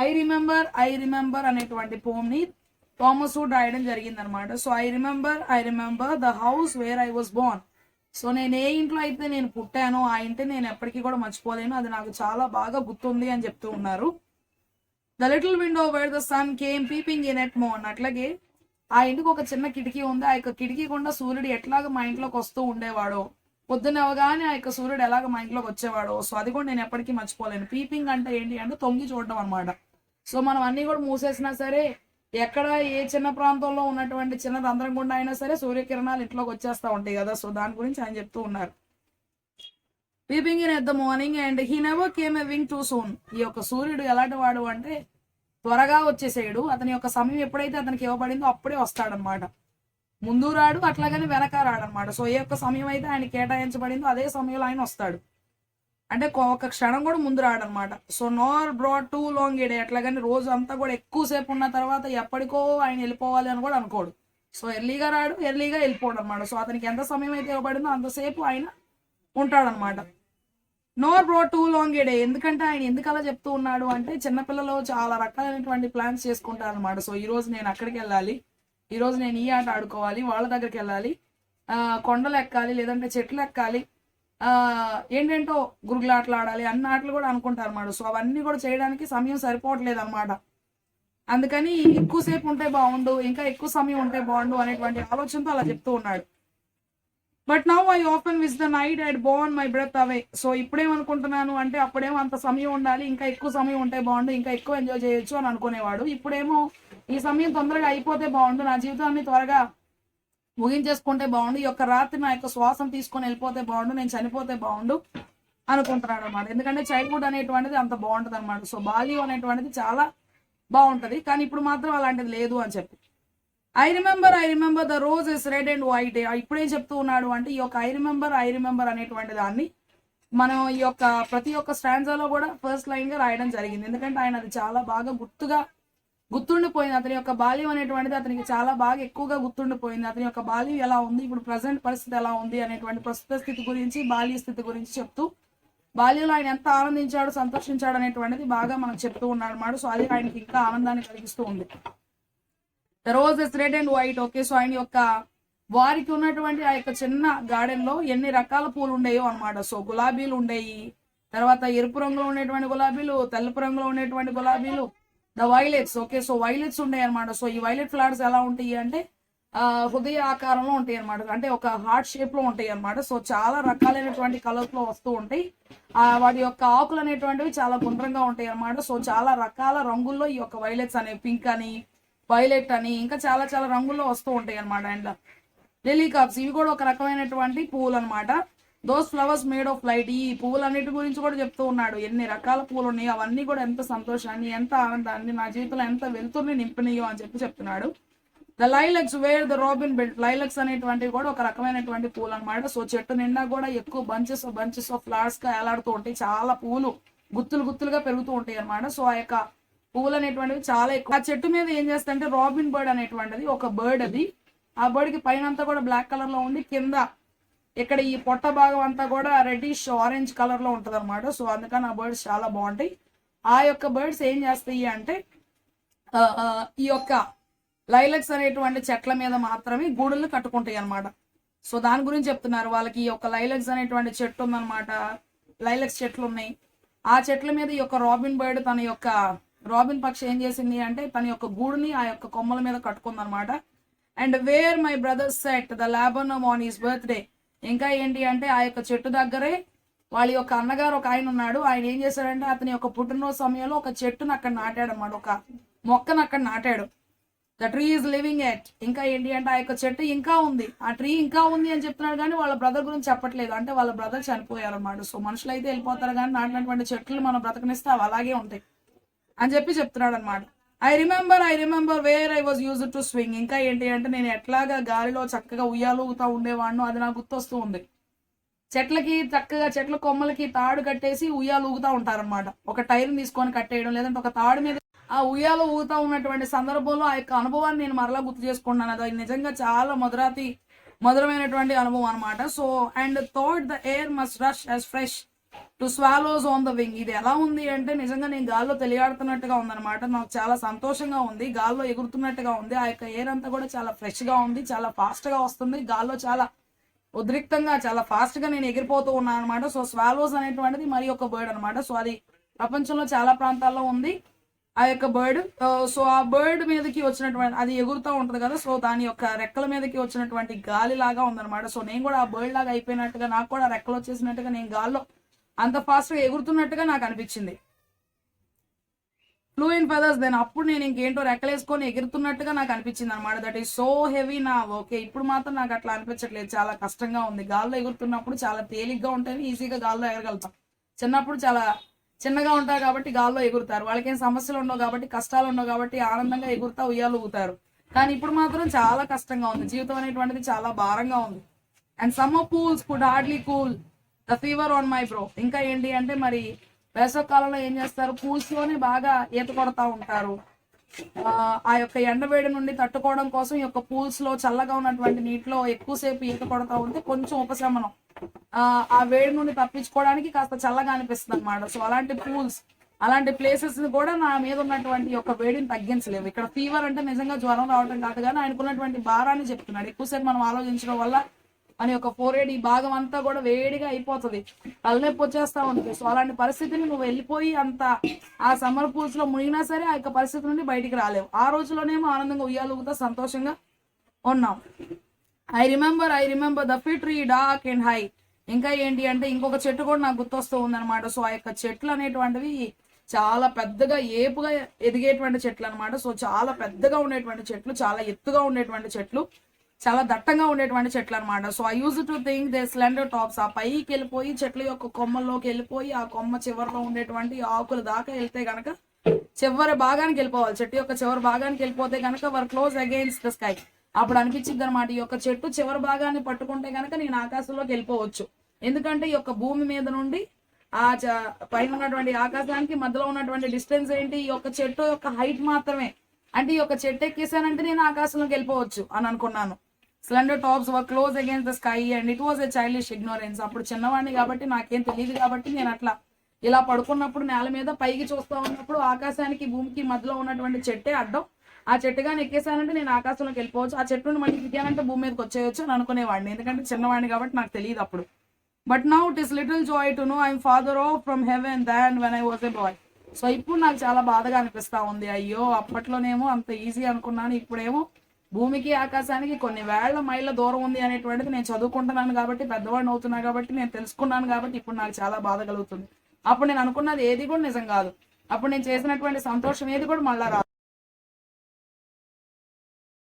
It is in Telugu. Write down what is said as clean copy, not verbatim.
ఐ రిమెంబర్ అనేటువంటి పోమ్ ని థామస్ వుడ్ రాయడం జరిగింది అనమాట. So I remember the house where I was Born. So నేను ఏ ఇంట్లో అయితే నేను పుట్టానో ఆ ఇంటిని నేను ఎప్పటికీ కూడా మర్చిపోలేను, అది నాకు చాలా బాగా గుర్తుంది అని చెప్తూ ఉన్నారు. The little window where the sun came peeping in at morn. అట్లాగే ఆ ఇంటికి ఒక చిన్న కిటికీ ఉంది, ఆ యొక్క కిటికీ గుండా సూర్యుడు ఎట్లాగ మా ఇంట్లోకి వస్తూ ఉండేవాడో, పొద్దున్న అవగానే ఆ యొక్క సూర్యుడు ఎలాగ మా ఇంట్లోకి వచ్చేవాడో, సో అది కూడా నేను ఎప్పటికీ మర్చిపోలేను. పీపింగ్ అంటే ఏంటి అంటే తొంగి చూడడం అనమాట. సో మనం అన్ని కూడా మూసేసినా సరే, ఎక్కడ ఏ చిన్న ప్రాంతంలో ఉన్నటువంటి చిన్న రంధ్రం గుండా అయినా సరే సూర్యకిరణాలు ఇంట్లోకి వచ్చేస్తూ ఉంటాయి కదా. సో దాని గురించి ఆయన చెప్తూ ఉన్నారు. Peeping in at the morning and he never came a wing two soon. ఈ యొక్క సూర్యుడు ఎలాంటి వాడు అంటే త్వరగా వచ్చేసేయడు. అతని యొక్క సమయం ఎప్పుడైతే అతనికి ఇవ్వబడిందో అప్పుడే వస్తాడనమాట. ముందు రాడు, అట్లాగని వెనక రాడనమాట. సో ఏ యొక్క సమయం అయితే ఆయన కేటాయించబడిందో అదే సమయంలో ఆయన వస్తాడు. అంటే ఒక క్షణం కూడా ముందు రాడనమాట. సో నార్ బ్రాడ్ టూ లాంగ్ ఏ డే. అట్లాగని రోజు అంతా కూడా ఎక్కువసేపు ఉన్న తర్వాత ఎప్పటికో ఆయన వెళ్ళిపోవాలి అని కూడా అనుకోడు. సో ఎర్లీగా రాడు, ఎర్లీగా వెళ్ళిపోడు అనమాట. సో అతనికి ఎంత సమయం అయితే ఇవ్వబడిందో అంతసేపు ఆయన ఉంటాడనమాట. నోర్ బ్రాడ్ టూ లాంగ్ ఏ డే. ఎందుకంటే ఆయన ఎందుకు అలా చెప్తూ ఉన్నాడు అంటే చిన్నపిల్లలు చాలా రకాలైనటువంటి ప్లాన్స్ చేసుకుంటారు అనమాట. సో ఈ రోజు నేను అక్కడికి వెళ్ళాలి, ఈ రోజు నేను ఈ ఆట ఆడుకోవాలి, వాళ్ళ దగ్గరికి వెళ్ళాలి, కొండలు ఎక్కాలి, లేదంటే చెట్లు ఎక్కాలి, ఏంటంటో గురుగులాటలు ఆడాలి, అన్ని ఆటలు కూడా అనుకుంటారు అన్నమాట. సో అవన్నీ కూడా చేయడానికి సమయం సరిపోవట్లేదు అనమాట. అందుకని ఎక్కువసేపు ఉంటే బాగుండు, ఇంకా ఎక్కువ సమయం ఉంటే బాగుండు అనేటువంటి ఆలోచనతో అలా చెప్తూ ఉన్నాడు. But now I often wish the night I'd borne my breath away. So ఇప్పుడేమనుకుంటున్నాను అంటే అప్పుడేమో అంత సమయం ఉండాలి, ఇంకా ఎక్కువ సమయం ఉంటే బాగుండు, ఇంకా ఎక్కువ ఎంజాయ్ చేయొచ్చు అని అనుకునేవాడు. ఇప్పుడేమో ఈ సమయం తొందరగా అయిపోతే బాగుండు, నా జీవితాన్ని త్వరగా ముగించేసుకుంటే బాగుండు, ఈ యొక్క రాత్రి నా యొక్క శ్వాసం తీసుకొని వెళ్ళిపోతే బాగుండు, నేను చనిపోతే బాగుండు అనుకుంటున్నాడు అనమాట. ఎందుకంటే చైల్డ్హుడ్ అనేటువంటిది అంత బాగుంటుంది అనమాట. సో బాల్యం అనేటువంటిది చాలా బాగుంటది, కానీ ఇప్పుడు మాత్రం అలాంటిది లేదు అని చెప్పి. I remember the rose is red and white. ఇప్పుడేం చెప్తూ ఉన్నాడు అంటే ఈ యొక్క ఐ రిమెంబర్ అనేటువంటి దాన్ని మనం ఈ యొక్క ప్రతి ఒక్క స్టాండ్జాలో కూడా ఫస్ట్ లైన్ గా రాయడం జరిగింది. ఎందుకంటే ఆయన అది చాలా బాగా గుర్తుండిపోయింది. అతని యొక్క బాల్యం అనేటువంటిది అతనికి చాలా బాగా ఎక్కువగా గుర్తుండిపోయింది. అతని యొక్క బాల్యం ఎలా ఉంది, ఇప్పుడు ప్రజెంట్ పరిస్థితి ఎలా ఉంది అనేటువంటి ప్రస్తుత స్థితి గురించి, బాల్య స్థితి గురించి చెప్తూ బాల్యంలో ఆయన ఎంత ఆనందించాడు, సంతోషించాడు అనేటువంటిది బాగా మనం చెప్తూ ఉన్నాడు అన్నమాట. సో అది ఆయనకి ఇంకా ఆనందాన్ని కలిగిస్తూ ఉంది. The rose is red and white. Okay, so ఆయన యొక్క వారికి ఉన్నటువంటి ఆ యొక్క చిన్న గార్డెన్ లో ఎన్ని రకాల పూలు ఉండేయో అనమాట. సో గులాబీలు ఉండేవి, తర్వాత ఎరుపు రంగులో ఉండేటువంటి గులాబీలు, తెలుపు రంగులో ఉండేటువంటి గులాబీలు, the violets. Okay, so violets ఉంటాయి అనమాట. సో ఈ వైలెట్ ఫ్లవర్స్ ఎలా ఉంటాయి అంటే హృదయ ఆకారంలో ఉంటాయి అనమాట, అంటే ఒక హార్ట్ షేప్ లో ఉంటాయి అనమాట. సో చాలా రకాలైనటువంటి కలర్స్ లో వస్తూ ఉంటాయి. వాటి యొక్క ఆకులు అనేటువంటివి చాలా గుండ్రంగా ఉంటాయి అనమాట. సో చాలా రకాల రంగుల్లో ఈ యొక్క వైలెట్స్ అనేవి, పింక్ అని, వైలెట్ అని, ఇంకా చాలా చాలా రంగుల్లో వస్తూ ఉంటాయి అనమాట. అండ్ లిలీ కప్స్, ఇవి కూడా ఒక రకమైనటువంటి పువ్వులు అనమాట. Those flowers made of light. ఈ పువ్వులన్నిటి గురించి కూడా చెప్తూ ఉన్నాడు. ఎన్ని రకాల పువ్వులు ఉన్నాయి, అవన్నీ కూడా ఎంత సంతోషాన్ని, ఎంత ఆనందాన్ని, నా జీవితంలో ఎంత వెలుతుర్ని నింపినయో అని చెప్తున్నాడు. The lilacs where the robin built. Lilacs అనేటువంటివి కూడా ఒక రకమైనటువంటి పూలు అనమాట. సో చెట్టు నిండా కూడా ఎక్కువ బంచెస్ ఆఫ్ ఫ్లవర్స్ గా ఏలాడుతూ ఉంటాయి. చాలా పువ్వులు గుత్తులుగా పెరుగుతూ ఉంటాయి అనమాట. సో ఆ యొక్క పువ్వులు అనేటువంటివి చాలా ఎక్కువ. ఆ చెట్టు మీద ఏం చేస్తాయంటే రాబిన్ బర్డ్ అనేటువంటిది ఒక బర్డ్, అది ఆ బర్డ్ కి పైన అంతా కూడా బ్లాక్ కలర్ లో ఉండి కింద ఇక్కడ ఈ పొట్ట భాగం అంతా కూడా రెడ్డిష్ ఆరెంజ్ కలర్ లో ఉంటది అనమాట. సో అందుకని ఆ బర్డ్స్ చాలా బాగుంటాయి. ఆ యొక్క బర్డ్స్ ఏం చేస్తాయి అంటే ఈ యొక్క లైలక్స్ అనేటువంటి చెట్ల మీద మాత్రమే గూడులు కట్టుకుంటాయి అనమాట. సో దాని గురించి చెప్తున్నారు. వాళ్ళకి ఈ యొక్క లైలక్స్ అనేటువంటి చెట్టు ఉందన్నమాట, లైలక్స్ చెట్లు ఉన్నాయి. ఆ చెట్ల మీద ఈ యొక్క రాబిన్ బర్డ్ తన యొక్క రాబిన్ పక్షి ఏం చేసింది అంటే తన యొక్క గూడుని ఆ యొక్క కొమ్మల మీద కట్టుకుందనమాట. And where my brother set the laburnum on his birthday. ఇంకా ఏంటి అంటే ఆ యొక్క చెట్టు దగ్గరే వాళ్ళ యొక్క అన్నగారు ఒక ఆయన ఉన్నాడు. ఆయన ఏం చేశాడంటే అతని యొక్క పుట్టినరోజు సమయంలో ఒక చెట్టును అక్కడ నాటాడు అనమాట, ఒక మొక్కను అక్కడ నాటాడు. The tree is living yet. ఇంకా ఏంటి అంటే ఆ యొక్క చెట్టు ఇంకా ఉంది, ఆ ట్రీ ఇంకా ఉంది అని చెప్తున్నాడు, కానీ వాళ్ళ బ్రదర్ గురించి చెప్పట్లేదు. అంటే వాళ్ళ బ్రదర్ చనిపోయారు అనమాట. సో మనుషులు అయితే వెళ్ళిపోతారు, కానీ నాటినటువంటి చెట్లు మనం బ్రతకనిస్తే అవి అలాగే ఉంటాయి అని చెప్తున్నాడు అనమాట. I remember where I was used to swing. ఇంకా ఏంటి అంటే నేను ఎట్లాగా గాలిలో చక్కగా ఉయ్యాలూగుతా ఉండేవాడిను, అది నాకు గుర్తొస్తూ ఉంది. చెట్లకి చక్కగా చెట్ల కొమ్మలకి తాడు కట్టేసి ఉయ్యాలు ఊగుతా ఉంటారనమాట. ఒక టైర్ తీసుకొని కట్టేయడం, లేదంటే ఒక తాడు మీద ఆ ఉయ్యాలు ఊగుతా ఉన్నటువంటి సందర్భంలో ఆ యొక్క అనుభవాన్ని నేను మరలా గుర్తు చేసుకున్నాను. అది నిజంగా చాలా మధురమైనటువంటి అనుభవం అనమాట. So and thought the air must rush as fresh. To swallows on the wing. ఇది ఎలా ఉంది అంటే నిజంగా నేను గాల్లో తెలియాడుతున్నట్టుగా ఉందన్నమాట. నాకు చాలా సంతోషంగా ఉంది, గాల్లో ఎగురుతున్నట్టుగా ఉంది. ఆ యొక్క ఎయిర్ అంతా కూడా చాలా ఫ్రెష్ గా ఉంది, చాలా ఫాస్ట్ గా వస్తుంది. గాల్లో చాలా ఉద్రిక్తంగా చాలా ఫాస్ట్ గా నేను ఎగిరిపోతూ ఉన్నాను అనమాట. సో స్వాలోస్ అనేటువంటిది మరి ఒక బర్డ్ అనమాట. సో అది ప్రపంచంలో చాలా ప్రాంతాల్లో ఉంది ఆ యొక్క బర్డ్. సో ఆ బర్డ్ మీదకి వచ్చినటువంటి, అది ఎగురుతూ ఉంటది కదా, సో దాని యొక్క రెక్కల మీదకి వచ్చినటువంటి గాలి లాగా ఉందన్నమాట. సో నేను కూడా ఆ బర్డ్ లాగా అయిపోయినట్టుగా, నాకు కూడా రెక్కలు వచ్చేసినట్టుగా, నేను గాల్లో అంత ఫాస్ట్ గా ఎగురుతున్నట్టుగా నాకు అనిపించింది. ఫ్లూ ఇన్ ఫెదర్స్ దెన్, అప్పుడు నేను ఇంకేంటో రెక్కలేసుకొని ఎగురుతున్నట్టుగా నాకు అనిపించింది అనమాట. దట్ ఈస్ సో హెవీ నా. ఓకే, ఇప్పుడు మాత్రం నాకు అట్లా అనిపించట్లేదు, చాలా కష్టంగా ఉంది. గాల్లో ఎగురుతున్నప్పుడు చాలా తేలిగ్గా ఉంటాయి, ఈజీగా గాల్లో ఎగరగలుగుతాం. చిన్నప్పుడు చాలా చిన్నగా ఉంటారు కాబట్టి గాల్లో ఎగురుతారు, వాళ్ళకేం సమస్యలు ఉండవు కాబట్టి, కష్టాలు ఉండవు కాబట్టి ఆనందంగా ఎగురుతా ఉయ్యాలుగుతారు. కానీ ఇప్పుడు మాత్రం చాలా కష్టంగా ఉంది, జీవితం అనేటువంటిది చాలా భారంగా ఉంది. And summer pools could hardly cool the fever on my brow. ఇంకా ఏంటి అంటే మరి వేసవకాలంలో ఏం చేస్తారు, పూల్స్ లోనే బాగా ఈత కొడతా ఉంటారు. ఆ యొక్క ఎండవేడి నుండి తట్టుకోవడం కోసం ఈ యొక్క పూల్స్ లో చల్లగా ఉన్నటువంటి నీటిలో ఎక్కువసేపు ఈత కొడతా ఉంటే కొంచెం ఉపశమనం, ఆ వేడి నుండి తప్పించుకోవడానికి కాస్త చల్లగా అనిపిస్తుంది అనమాట. సో అలాంటి పూల్స్, అలాంటి ప్లేసెస్ కూడా నా మీద ఉన్నటువంటి యొక్క వేడిని తగ్గించలేవు. ఇక్కడ ఫీవర్ అంటే నిజంగా జ్వరం రావడం కాదు, కానీ ఆయనకున్నటువంటి భారాన్ని చెప్తున్నాడు. ఎక్కువసేపు మనం ఆలోచించడం వల్ల మన యొక్క ఫోరేడ్ ఈ భాగం అంతా కూడా వేడిగా అయిపోతుంది, తలనొప్పి వచ్చేస్తా ఉంటుంది. సో అలాంటి పరిస్థితిని నువ్వు వెళ్ళిపోయి అంత ఆ సమ్మర్ పూల్స్ లో మునిగినా సరే ఆ యొక్క పరిస్థితి నుండి బయటికి రాలేవు. ఆ రోజులోనేమో ఆనందంగా ఉయ్యాలుగుతా సంతోషంగా ఉన్నాం. I remember the fit tree dark and high. ఇంకా ఏంటి అంటే ఇంకొక చెట్టు కూడా నాకు గుర్తొస్తూ ఉందన్నమాట. సో ఆ యొక్క చెట్లు అనేటువంటివి చాలా పెద్దగా ఏపుగా ఎదిగేటువంటి చెట్లు అనమాట. సో చాలా పెద్దగా ఉండేటువంటి చెట్లు, చాలా ఎత్తుగా ఉండేటువంటి చెట్లు, చాలా దట్టంగా ఉండేటువంటి చెట్లు అనమాట. So I used to think their slender tops. ఆ పైకి వెళ్ళిపోయి చెట్ల యొక్క కొమ్మల్లోకి వెళ్ళిపోయి ఆ కొమ్మ చివరిలో ఉండేటువంటి ఆకుల దాకా వెళ్తే గనక చివరి భాగానికి వెళ్ళిపోవాలి. చెట్టు యొక్క చివరి భాగానికి వెళ్ళిపోతే కనుక వర్ క్లోజ్ అగైన్స్ ద స్కై. అప్పుడు అనిపించింది అనమాట, ఈ యొక్క చెట్టు చివరి భాగాన్ని పట్టుకుంటే కనుక నేను ఆకాశంలోకి వెళ్ళిపోవచ్చు. ఎందుకంటే ఈ యొక్క భూమి మీద నుండి ఆ పైన ఉన్నటువంటి ఆకాశానికి మధ్యలో ఉన్నటువంటి డిస్టెన్స్ ఏంటి, ఈ యొక్క చెట్టు యొక్క హైట్ మాత్రమే. అంటే ఈ యొక్క చెట్టు ఎక్కేసానంటే నేను ఆకాశంలోకి వెళ్ళిపోవచ్చు అని అనుకున్నాను. Slender tops were close against the sky and it was a childish ignorance. అప్పుడు చిన్నవాడిని కాబట్టి నాకేం తెలియదు కాబట్టి నేను అట్లా ఇలా పడుకున్నప్పుడు నేల మీద పైకి చూస్తూ ఉన్నప్పుడు ఆకాశానికి భూమికి మధ్యలో ఉన్నటువంటి చెట్టే అడ్డం. ఆ చెట్టుగాని ఎక్కేసానంటే నేను ఆకాశంలోకి వెళ్ళిపోవచ్చు, ఆ చెట్టుని మళ్ళీ దిగానంటే భూమి మీదకి వచ్చేయచ్చు అని అనుకునేవాడిని, ఎందుకంటే చిన్నవాడిని కాబట్టి నాకు తెలియదు అప్పుడు. But now it is little Joy to know I'm father of from heaven than when I was a boy. So ఇప్పుడు నాకు చాలా బాధగా అనిపిస్తా ఉంది. అయ్యో అప్పట్లోనేమో అంత ఈజీ అనుకున్నాను, ఇప్పుడేమో భూమికి ఆకాశానికి కొన్ని వేళ్ల మైళ్ళ దూరం ఉంది అనేటువంటిది నేను చదువుకుంటున్నాను కాబట్టి, పెద్దవాడిని అవుతున్నా కాబట్టి, నేను తెలుసుకున్నాను కాబట్టి ఇప్పుడు నాకు చాలా బాధ కలుగుతుంది. అప్పుడు నేను అనుకున్నది ఏది కూడా నిజం కాదు, అప్పుడు నేను చేసినటువంటి సంతోషం ఏది కూడా మళ్ళా రాదు.